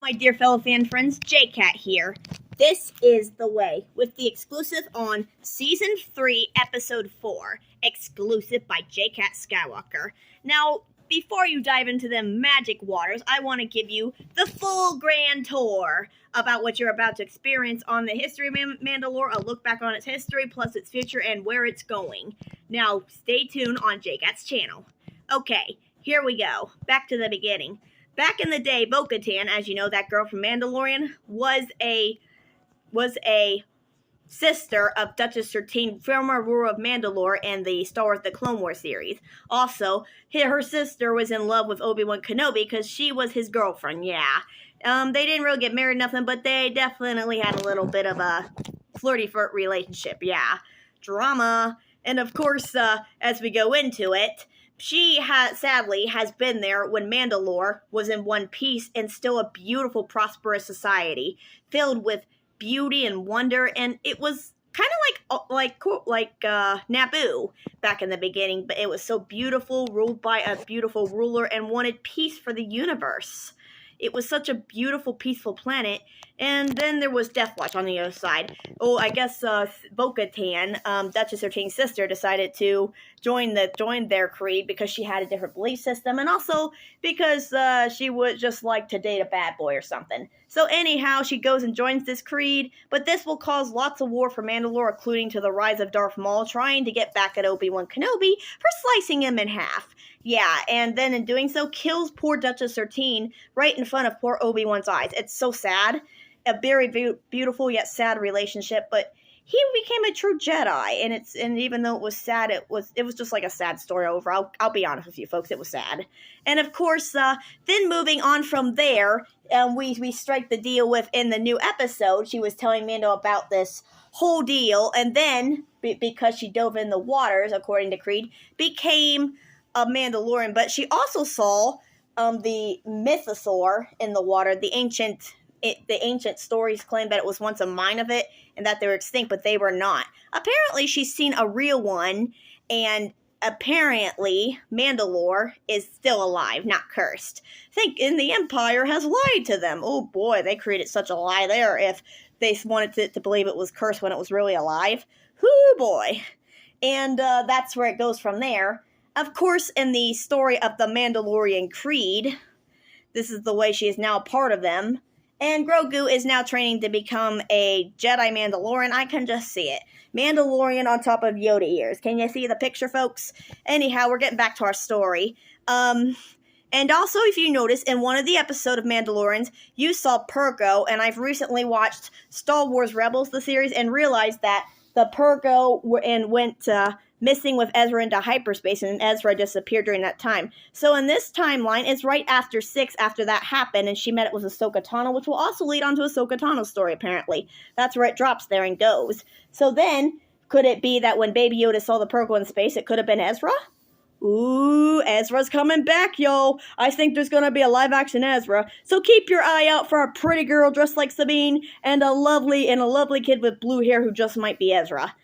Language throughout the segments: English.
My dear fellow fan friends, JCat here. This is The Way, with the exclusive on Season 3, Episode 4, exclusive by JCat Skywalker. Now, before you dive into the magic waters, I want to give you the full grand tour about what you're about to experience on the history of Mandalore, a look back on its history, plus its future, and where it's going. Now, stay tuned on JCat's channel. Okay, here we go. Back to the beginning. Back in the day, Bo-Katan, as you know, that girl from Mandalorian, was a sister of Duchess 13, former ruler of Mandalore and the Star Wars The Clone Wars series. Also, her sister was in love with Obi-Wan Kenobi because she was his girlfriend, yeah. They didn't really get married nothing, but they definitely had a little bit of a flirty-flirt relationship, yeah. Drama. And of course, as we go into it, she sadly has been there when Mandalore was in one piece and still a beautiful, prosperous society filled with beauty and wonder, and it was kind of like Naboo back in the beginning, but it was so beautiful, ruled by a beautiful ruler, and wanted peace for the universe. It was such a beautiful, peaceful planet. And then there was Deathwatch on the other side. Oh, I guess Bo-Katan, Duchess 13's sister, decided to join their creed because she had a different belief system, and also because she would just like to date a bad boy or something. So anyhow, she goes and joins this creed, but this will cause lots of war for Mandalore, including to the rise of Darth Maul, trying to get back at Obi-Wan Kenobi for slicing him in half. Yeah, and then in doing so, kills poor Duchess 13 right in front of poor Obi-Wan's eyes. It's so sad. A very beautiful yet sad relationship, but he became a true Jedi, and even though it was sad, it was just like a sad story over. I'll be honest with you folks, it was sad. And of course, then moving on from there, we strike the deal with in the new episode. She was telling Mando about this whole deal, and then because she dove in the waters, according to Creed, became a Mandalorian. But she also saw the mythosaur in the water, the ancient stories claim that it was once a mine of it and that they were extinct, but they were not. Apparently, she's seen a real one, and apparently, Mandalore is still alive, not cursed. And the Empire has lied to them. Oh boy, they created such a lie there if they wanted to believe it was cursed when it was really alive. Hoo boy. And that's where it goes from there. Of course, in the story of the Mandalorian Creed, this is the way she is now a part of them. And Grogu is now training to become a Jedi Mandalorian. I can just see it. Mandalorian on top of Yoda ears. Can you see the picture, folks? Anyhow, we're getting back to our story. And also, if you notice, in one of the episodes of Mandalorians, you saw Purgo, and I've recently watched Star Wars Rebels, the series, and realized that the Purgo went missing with Ezra into hyperspace, and Ezra disappeared during that time. So in this timeline, it's right after 6 after that happened, and she met it with Ahsoka Tano, which will also lead on to Ahsoka Tano's story, apparently. That's where it drops there and goes. So then, could it be that when Baby Yoda saw the Purgo in space, it could have been Ezra? Ooh, Ezra's coming back, yo. I think there's gonna be a live-action Ezra. So keep your eye out for a pretty girl dressed like Sabine and a lovely kid with blue hair who just might be Ezra.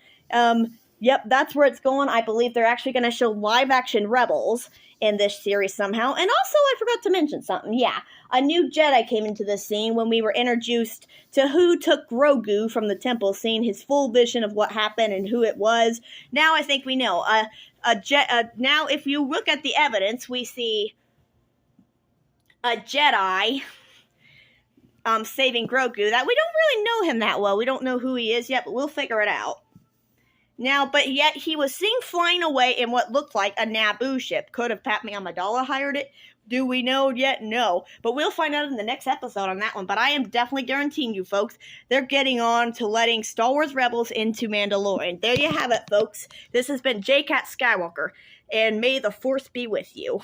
Yep, that's where it's going. I believe they're actually going to show live-action Rebels in this series somehow. And also, I forgot to mention something. Yeah, a new Jedi came into the scene when we were introduced to who took Grogu from the temple, seeing his full vision of what happened and who it was. Now I think we know. Now, if you look at the evidence, we see a Jedi saving Grogu. That we don't really know him that well. We don't know who he is yet, but we'll figure it out. Now, but yet he was seen flying away in what looked like a Naboo ship. Could have Pat Amidala hired it? Do we know yet? No. But we'll find out in the next episode on that one. But I am definitely guaranteeing you, folks, they're getting on to letting Star Wars Rebels into Mandalorian. There you have it, folks. This has been JCat Skywalker, and may the Force be with you.